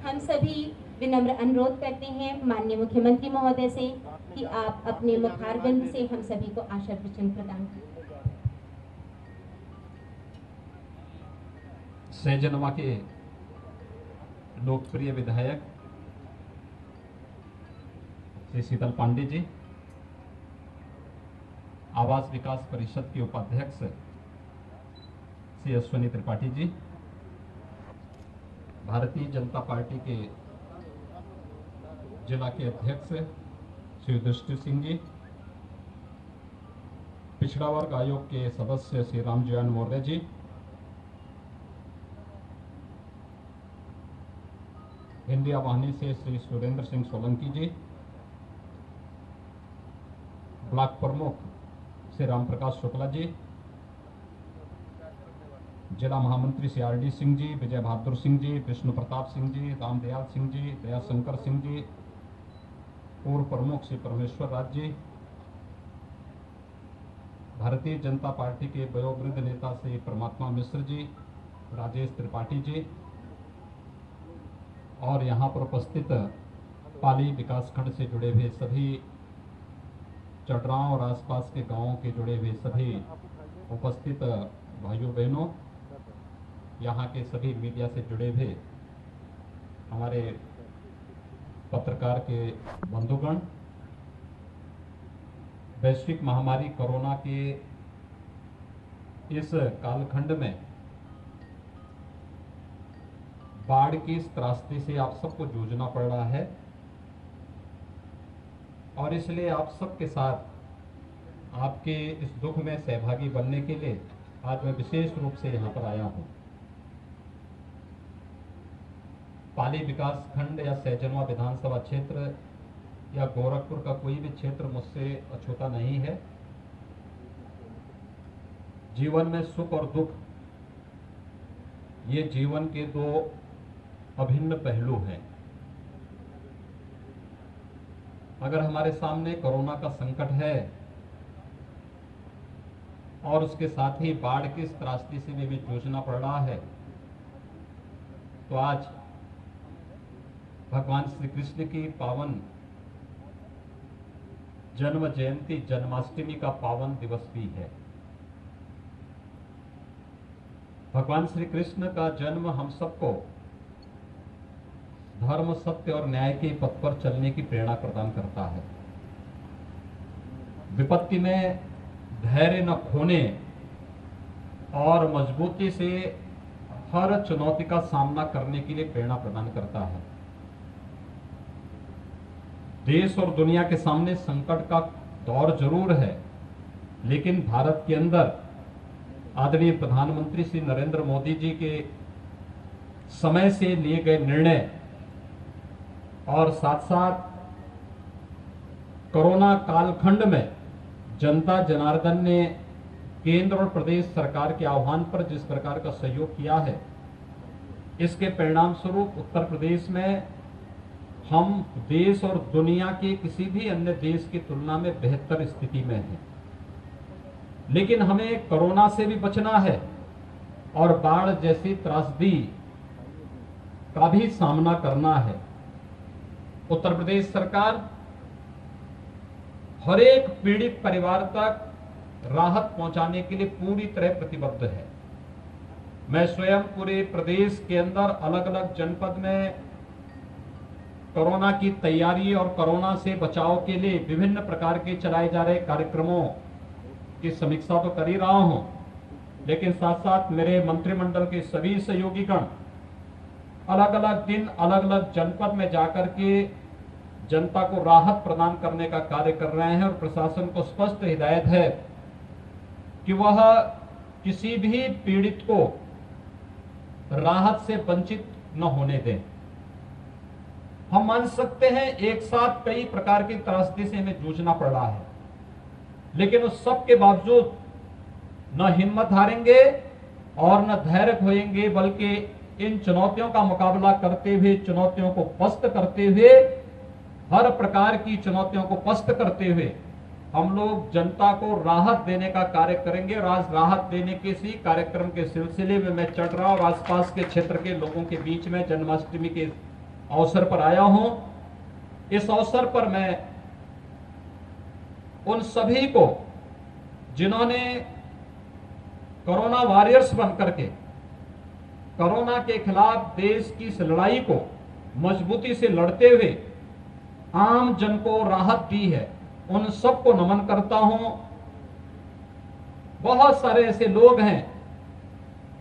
हम सभी विनम्र अनुरोध करते हैं माननीय मुख्यमंत्री महोदय से कि आप अपने मुखारबिंद से हम सभी को आशीर्वचन प्रदान करें। सैजनवा के लोकप्रिय विधायक श्री शीतल पांडे जी, आवास विकास परिषद के उपाध्यक्ष श्री अश्विनी त्रिपाठी जी, भारतीय जनता पार्टी के जिला के अध्यक्ष श्री युधिष्ठिर सिंह जी, पिछड़ा वर्ग आयोग के सदस्य श्री रामजयन मौर्य जी, इंडिया वाहिनी से श्री सुरेंद्र सिंह सोलंकी जी, ब्लॉक प्रमुख श्री राम प्रकाश शुक्ला जी, जिला महामंत्री श्री आर.डी. सिंह जी, विजय बहादुर सिंह जी, विष्णु प्रताप सिंह जी, रामदयाल सिंह जी, दयाशंकर सिंह जी, पूर्व प्रमुख श्री परमेश्वर राज जी, भारतीय जनता पार्टी के वयोवृद्ध नेता श्री परमात्मा मिश्र जी, राजेश त्रिपाठी जी और यहाँ पर उपस्थित पाली विकासखंड से जुड़े हुए सभी चटरांव और आसपास के गांवों के जुड़े हुए सभी उपस्थित भाइयों बहनों, यहाँ के सभी मीडिया से जुड़े हुए हमारे पत्रकार के बंधुगण, वैश्विक महामारी कोरोना के इस कालखंड में बाढ़ की इस त्रासदी से आप सबको जूझना पड़ रहा है और इसलिए आप सबके साथ आपके इस दुख में सहभागी बनने के लिए आज मैं विशेष रूप से यहाँ पर आया हूँ। पाली विकास खंड या सैजनवा विधानसभा क्षेत्र या गोरखपुर का कोई भी क्षेत्र मुझसे अछूता नहीं है। जीवन में सुख और दुख ये जीवन के दो अभिन्न पहलू हैं। अगर हमारे सामने कोरोना का संकट है और उसके साथ ही बाढ़ की इस त्रासदी से भी जूझना पड़ रहा है, तो आज भगवान श्री कृष्ण की पावन जन्म जयंती जन्माष्टमी का पावन दिवस भी है। भगवान श्री कृष्ण का जन्म हम सबको धर्म, सत्य और न्याय के पथ पर चलने की प्रेरणा प्रदान करता है। विपत्ति में धैर्य न खोने और मजबूती से हर चुनौती का सामना करने के लिए प्रेरणा प्रदान करता है। देश और दुनिया के सामने संकट का दौर जरूर है, लेकिन भारत के अंदर आदरणीय प्रधानमंत्री श्री नरेंद्र मोदी जी के समय से लिए गए निर्णय और साथ साथ कोरोना कालखंड में जनता जनार्दन ने केंद्र और प्रदेश सरकार के आह्वान पर जिस प्रकार का सहयोग किया है, इसके परिणाम स्वरूप उत्तर प्रदेश में हम देश और दुनिया के किसी भी अन्य देश की तुलना में बेहतर स्थिति में हैं। लेकिन हमें कोरोना से भी बचना है और बाढ़ जैसी त्रासदी का भी सामना करना है। उत्तर प्रदेश सरकार हर एक पीड़ित परिवार तक राहत पहुंचाने के लिए पूरी तरह प्रतिबद्ध है। मैं स्वयं पूरे प्रदेश के अंदर अलग अलग जनपद में कोरोना की तैयारी और कोरोना से बचाव के लिए विभिन्न प्रकार के चलाए जा रहे कार्यक्रमों की समीक्षा तो कर ही रहा हूं, लेकिन साथ साथ मेरे मंत्रिमंडल के सभी सहयोगीगण अलग अलग दिन अलग अलग जनपद में जाकर के जनता को राहत प्रदान करने का कार्य कर रहे हैं और प्रशासन को स्पष्ट हिदायत है कि वह किसी भी पीड़ित को राहत से वंचित न होने दें। हम मान सकते हैं एक साथ कई प्रकार की त्रासदी से हमें जूझना पड़ रहा है, लेकिन उस सब के बावजूद न हिम्मत हारेंगे और न धैर्य खोएंगे, बल्कि इन चुनौतियों का मुकाबला करते हुए, चुनौतियों को पस्त करते हुए, हर प्रकार की चुनौतियों को पस्त करते हुए हम लोग जनता को राहत देने का कार्य करेंगे। और आज राहत देने के इसी कार्यक्रम के सिलसिले में मैं चटरा और आसपास के क्षेत्र के लोगों के बीच में जन्माष्टमी के अवसर पर आया हूं। इस अवसर पर मैं उन सभी को जिन्होंने कोरोना वॉरियर्स बनकर के कोरोना के खिलाफ देश की इस लड़ाई को मजबूती से लड़ते हुए आम जन को राहत दी है, उन सबको नमन करता हूं। बहुत सारे ऐसे लोग हैं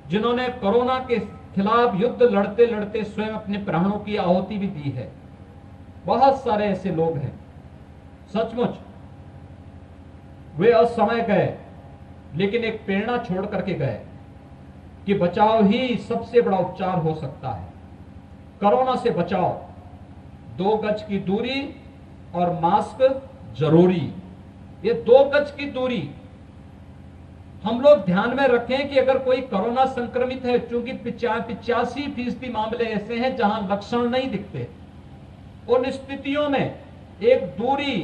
जिन्होंने कोरोना के खिलाफ युद्ध लड़ते लड़ते स्वयं अपने प्राणों की आहुति भी दी है। बहुत सारे ऐसे लोग हैं, सचमुच वे असमय गए, लेकिन एक प्रेरणा छोड़ करके गए कि बचाव ही सबसे बड़ा उपचार हो सकता है। कोरोना से बचाओ, 2 गज की दूरी और मास्क जरूरी। ये 2 गज की दूरी हम लोग ध्यान में रखें कि अगर कोई कोरोना संक्रमित है, चूंकि 85% मामले ऐसे हैं जहां लक्षण नहीं दिखते, उन स्थितियों में एक दूरी,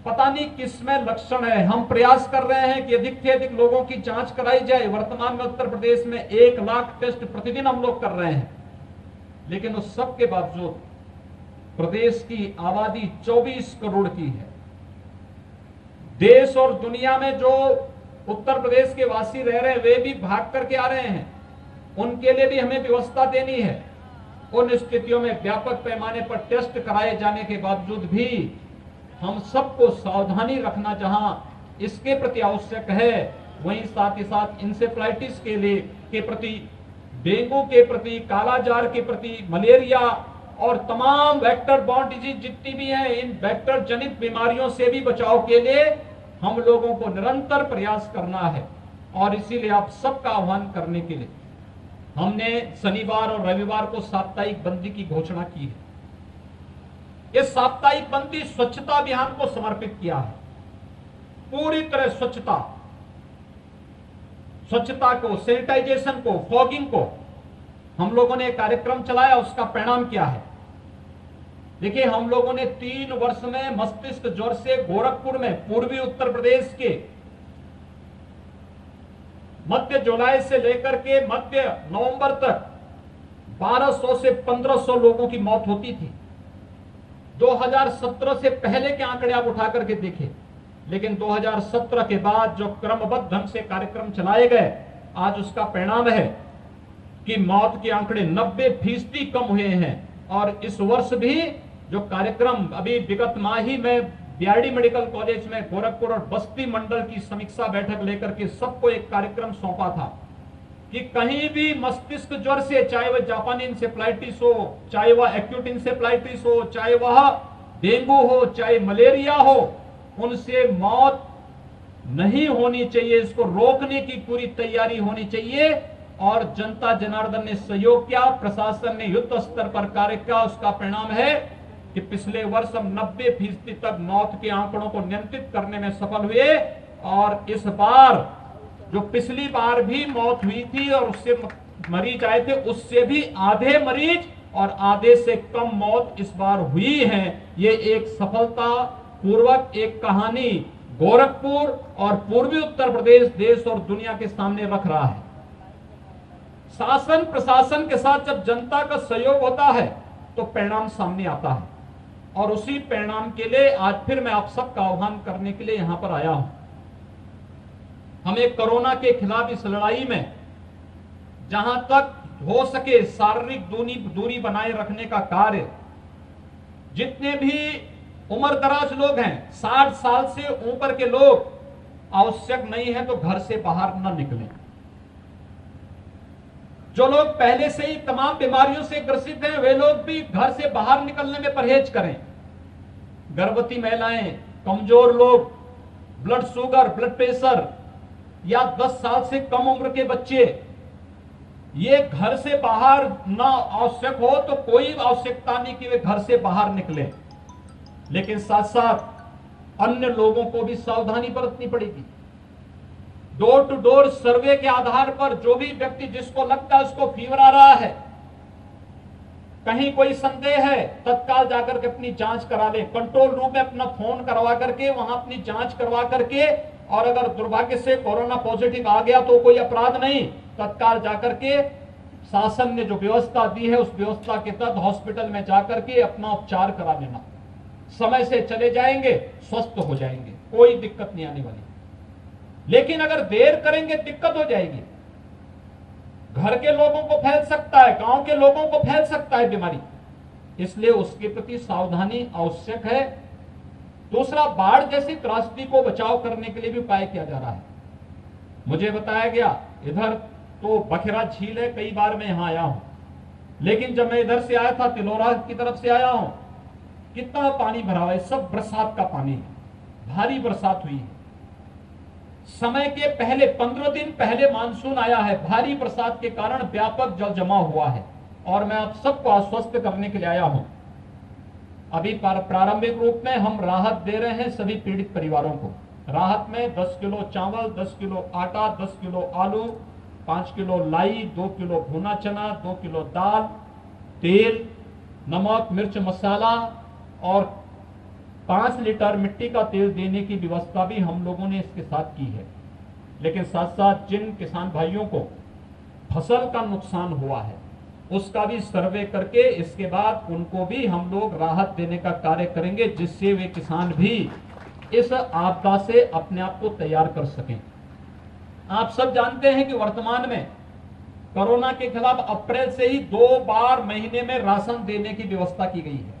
पता नहीं किसमें लक्षण है। हम प्रयास कर रहे हैं कि अधिक से अधिक लोगों की जांच कराई जाए। वर्तमान में उत्तर प्रदेश में 1 लाख टेस्ट प्रतिदिन हम लोग कर रहे हैं, लेकिन उस सब के बावजूद प्रदेश की आबादी 24 करोड़ की है। देश और दुनिया में जो उत्तर प्रदेश के वासी रह रहे हैं, वे भी भाग करके आ रहे हैं, उनके लिए भी हमें व्यवस्था देनी है। उन स्थितियों में व्यापक पैमाने पर टेस्ट कराए जाने के बावजूद भी हम सबको सावधानी रखना जहां इसके प्रति आवश्यक है, वहीं साथ ही साथ इंसेफ्लाइटिस के प्रति, डेंगू के प्रति, कालाजार के प्रति, मलेरिया और तमाम वेक्टर बॉर्न डिजीज जितनी भी हैं, इन वेक्टर जनित बीमारियों से भी बचाव के लिए हम लोगों को निरंतर प्रयास करना है। और इसीलिए आप सबका आह्वान करने के लिए हमने शनिवार और रविवार को साप्ताहिक बंदी की घोषणा की है। इस साप्ताहिक बंदी स्वच्छता अभियान को समर्पित किया है। पूरी तरह स्वच्छता को, सैनिटाइजेशन को, फॉगिंग को हम लोगों ने कार्यक्रम चलाया। उसका परिणाम क्या है? देखिए, हम लोगों ने 3 वर्ष में मस्तिष्क ज्वर से गोरखपुर में, पूर्वी उत्तर प्रदेश के मध्य जुलाई से लेकर के मध्य नवंबर तक 1200 से 1500 लोगों की मौत होती थी। 2017 से पहले के आंकड़े आप उठा करके देखें, लेकिन 2017 के बाद जो क्रमबद्ध ढंग से कार्यक्रम चलाए गए, आज उसका परिणाम है कि मौत के आंकड़े 90% कम हुए हैं। और इस वर्ष भी जो कार्यक्रम अभी विगत माह ही में बीआरडी मेडिकल कॉलेज में गोरखपुर और बस्ती मंडल की समीक्षा बैठक लेकर के सबको एक कार्यक्रम सौंपा था कि कहीं भी मस्तिष्क ज्वर से, चाहे वह जापानी इंसेफ्लाइटिस हो, चाहे वह एक्यूट इंसेफ्लाइटिस हो, चाहे वह डेंगू हो, चाहे मलेरिया हो, उनसे मौत नहीं होनी चाहिए। इसको रोकने की पूरी तैयारी होनी चाहिए। और जनता जनार्दन ने सहयोग किया, प्रशासन ने युद्ध स्तर पर कार्य किया। उसका परिणाम है कि पिछले वर्ष हम 90% तक मौत के आंकड़ों को नियंत्रित करने में सफल हुए। और इस बार जो पिछली बार भी मौत हुई थी और उससे मरीज आए थे, उससे भी आधे मरीज और आधे से कम मौत इस बार हुई है। ये एक सफलता पूर्वक एक कहानी गोरखपुर और पूर्वी उत्तर प्रदेश देश और दुनिया के सामने रख रहा है। शासन प्रशासन के साथ जब जनता का सहयोग होता है तो परिणाम सामने आता है। और उसी परिणाम के लिए आज फिर मैं आप सबका आह्वान करने के लिए यहां पर आया हूं। हमें कोरोना के खिलाफ इस लड़ाई में जहां तक हो सके शारीरिक दूरी बनाए रखने का कार्य, जितने भी उम्र दराज लोग हैं, 60 साल से ऊपर के लोग, आवश्यक नहीं है तो घर से बाहर न निकलें। जो लोग पहले से ही तमाम बीमारियों से ग्रसित हैं, वे लोग भी घर से बाहर निकलने में परहेज करें। गर्भवती महिलाएं, कमजोर लोग, ब्लड शुगर, ब्लड प्रेशर या 10 साल से कम उम्र के बच्चे, ये घर से बाहर ना आवश्यक हो तो कोई आवश्यकता नहीं कि वे घर से बाहर निकलें। लेकिन साथ साथ अन्य लोगों को भी सावधानी बरतनी पड़ेगी। डोर टू डोर सर्वे के आधार पर जो भी व्यक्ति जिसको लगता है उसको फीवर आ रहा है, कहीं कोई संदेह है, तत्काल जाकर के अपनी जांच करा ले। कंट्रोल रूम में अपना फोन करवा करके वहां अपनी जांच करवा करके, और अगर दुर्भाग्य से कोरोना पॉजिटिव आ गया तो कोई अपराध नहीं, तत्काल जाकर के शासन ने जो व्यवस्था दी है उस व्यवस्था के तहत हॉस्पिटल में जाकर के अपना उपचार करा लेना। समय से चले जाएंगे, स्वस्थ हो जाएंगे, कोई दिक्कत नहीं आने वाली। लेकिन अगर देर करेंगे दिक्कत हो जाएगी। घर के लोगों को फैल सकता है, गांव के लोगों को फैल सकता है बीमारी, इसलिए उसके प्रति सावधानी आवश्यक है। दूसरा, बाढ़ जैसी त्रासदी को बचाव करने के लिए भी उपाय किया जा रहा है। मुझे बताया गया इधर तो बखेरा झील है, कई बार मैं यहां आया हूं, लेकिन जब मैं इधर से आया था, तिलोरा की तरफ से आया हूं, कितना पानी भरा हुआ है, सब बरसात का पानी है, भारी बरसात हुई है। समय के पहले 15 दिन पहले मानसून आया है, भारी बरसात के कारण व्यापक जल जमाव हुआ है और मैं आप सबको आश्वस्त करने के लिए आया हूं। अभी प्रारंभिक रूप में हम राहत दे रहे हैं सभी पीड़ित परिवारों को। राहत में 10 किलो चावल, 10 किलो आटा, 10 किलो आलू, 5 किलो लाई, 2 किलो भुना चना, 2 किलो दाल, तेल, नमक, मिर्च, मसाला और 5 लीटर मिट्टी का तेल देने की व्यवस्था भी हम लोगों ने इसके साथ की है। लेकिन साथ साथ जिन किसान भाइयों को फसल का नुकसान हुआ है उसका भी सर्वे करके इसके बाद उनको भी हम लोग राहत देने का कार्य करेंगे, जिससे वे किसान भी इस आपदा से अपने आप को तैयार कर सकें। आप सब जानते हैं कि वर्तमान में कोरोना के खिलाफ अप्रैल से ही 2 बार महीने में राशन देने की व्यवस्था की गई है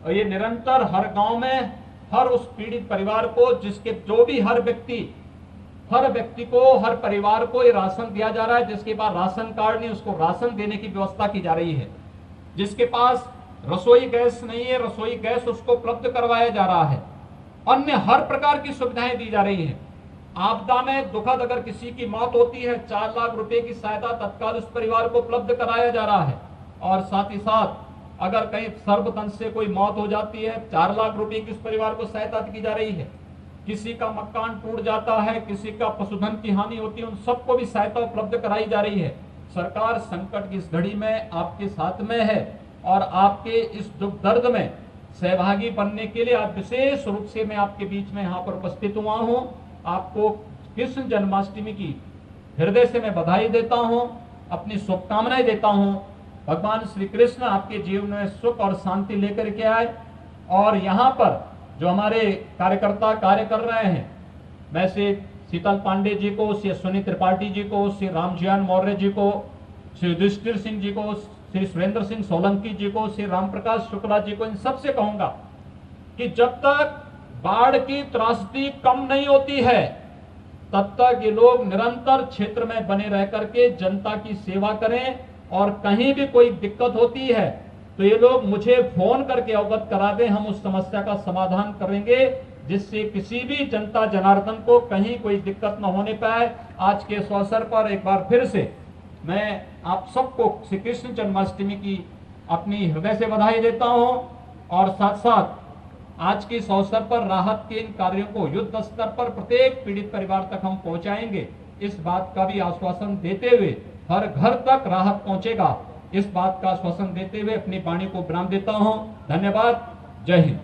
और ये निरंतर हर गांव में हर उस पीड़ित परिवार को, जिसके जो भी हर व्यक्ति को, हर परिवार को ये राशन दिया जा रहा है। जिसके पास राशन कार्ड नहीं उसको राशन देने की व्यवस्था की जा रही है। जिसके पास रसोई गैस नहीं है, रसोई गैस उसको उपलब्ध करवाया जा रहा है। अन्य हर प्रकार की सुविधाएं दी जा रही हैं। आपदा में दुखद अगर किसी की मौत होती है, 4 लाख रुपए की सहायता तत्काल उस परिवार को उपलब्ध कराया जा रहा है। और साथ ही साथ अगर कहीं सर्वदंश से कोई मौत हो जाती है, 4 लाख रुपए की उस परिवार को सहायता की जा रही है। किसी का मकान टूट जाता है, किसी का पशुधन की हानि होती है, उन सबको भी सहायता उपलब्ध कराई जा रही है। सरकार संकट की इस घड़ी में आपके साथ में है और आपके इस दुख दर्द में सहभागी बनने के लिए आज विशेष रूप से मैं आपके बीच में यहाँ पर उपस्थित हुआ हूँ। आपको कृष्ण जन्माष्टमी की हृदय से मैं बधाई देता हूँ, अपनी शुभकामनाएं देता हूँ। भगवान श्री कृष्ण आपके जीवन में सुख और शांति लेकर के आए। और यहाँ पर जो हमारे कार्यकर्ता कार्य कर रहे हैं, मैं श्री शीतल पांडे जी को, श्री सुनील त्रिपाठी जी को, श्री रामजियान मौर्य जी को, श्री युधिष्ठिर सिंह जी को, श्री सुरेंद्र सिंह सोलंकी जी को, श्री रामप्रकाश शुक्ला जी को, इन सबसे कहूंगा कि जब तक बाढ़ की त्रासदी कम नहीं होती है तब तक ये लोग निरंतर क्षेत्र में बने रह करके जनता की सेवा करें और कहीं भी कोई दिक्कत होती है तो ये लोग मुझे फोन करके अवगत करा दें, हम उस समस्या का समाधान करेंगे, जिससे किसी भी जनता जनार्दन को कहीं कोई दिक्कत न होने पाए। आज के इस अवसर पर एक बार फिर से मैं आप सबको श्री कृष्ण जन्माष्टमी की अपनी हृदय से बधाई देता हूं और साथ साथ आज के इस अवसर पर राहत के इन कार्यों को युद्ध स्तर पर प्रत्येक पीड़ित परिवार तक हम पहुंचाएंगे, इस बात का भी आश्वासन देते हुए, हर घर तक राहत पहुंचेगा इस बात का आश्वासन देते हुए अपनी वाणी को विराम देता हूं। धन्यवाद। जय हिंद।